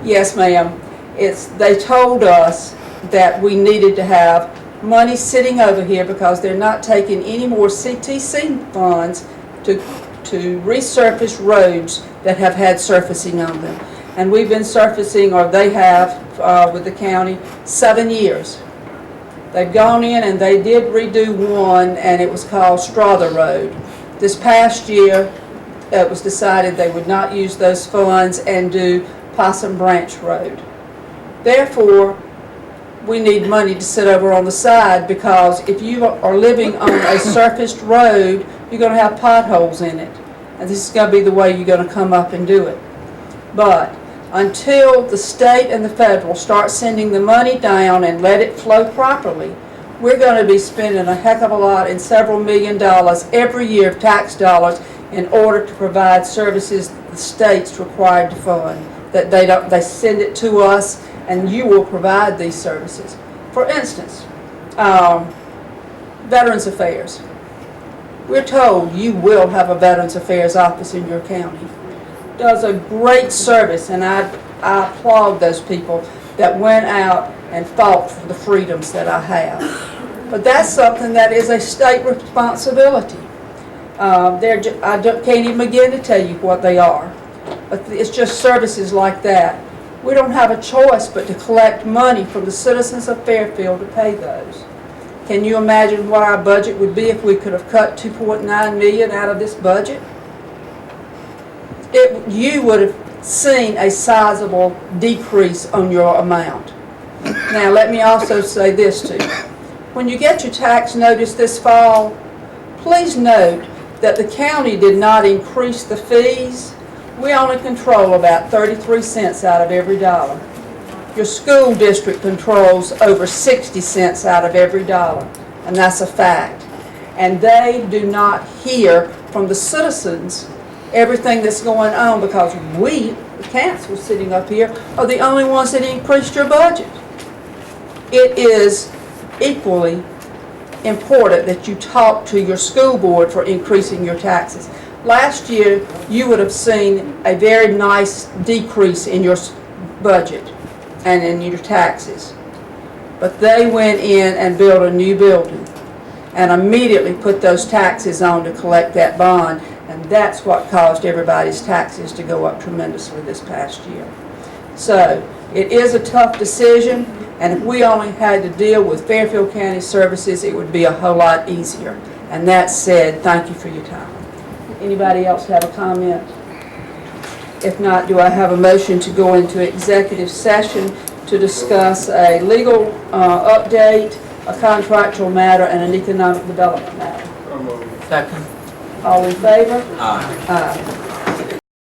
Yes, ma'am. They told us that we needed to have money sitting over here because they're not taking any more CTC funds to resurface roads that have had surfacing on them. And we've been surfacing, or they have, with the county, 7 years. They've gone in and they did redo one, and it was called Strother Road. This past year, it was decided they would not use those funds and do Possum Branch Road. Therefore, we need money to sit over on the side, because if you are living on a surfaced road, you're going to have potholes in it. And this is going to be the way you're going to come up and do it. But until the state and the federal start sending the money down and let it flow properly, we're going to be spending a heck of a lot, in several $million every year of tax dollars, in order to provide services the state's required to fund. That they send it to us, and you will provide these services. For instance, Veterans Affairs. We're told you will have a Veterans Affairs office in your county. Does a great service, and I applaud those people that went out and fought for the freedoms that I have. But that's something that is a state responsibility. I can't even begin to tell you what they are. But it's just services like that. We don't have a choice but to collect money from the citizens of Fairfield to pay those. Can you imagine what our budget would be if we could have cut $2.9 million out of this budget? You would have seen a sizable decrease on your amount. Now, let me also say this to you. When you get your tax notice this fall, please note that the county did not increase the fees. We only control about 33 cents out of every dollar. Your school district controls over 60 cents out of every dollar, and that's a fact. And they do not hear from the citizens everything that's going on, because we, the council sitting up here, are the only ones that increased your budget. It is equally important that you talk to your school board for increasing your taxes. Last year, you would have seen a very nice decrease in your budget and in your taxes. But they went in and built a new building and immediately put those taxes on to collect that bond, and that's what caused everybody's taxes to go up tremendously this past year. So it is a tough decision, and if we only had to deal with Fairfield County services, it would be a whole lot easier. And that said, thank you for your time. Anybody else have a comment? If not, do I have a motion to go into executive session to discuss a legal update, a contractual matter, and an economic development matter? Second. All in favor? Aye. Aye.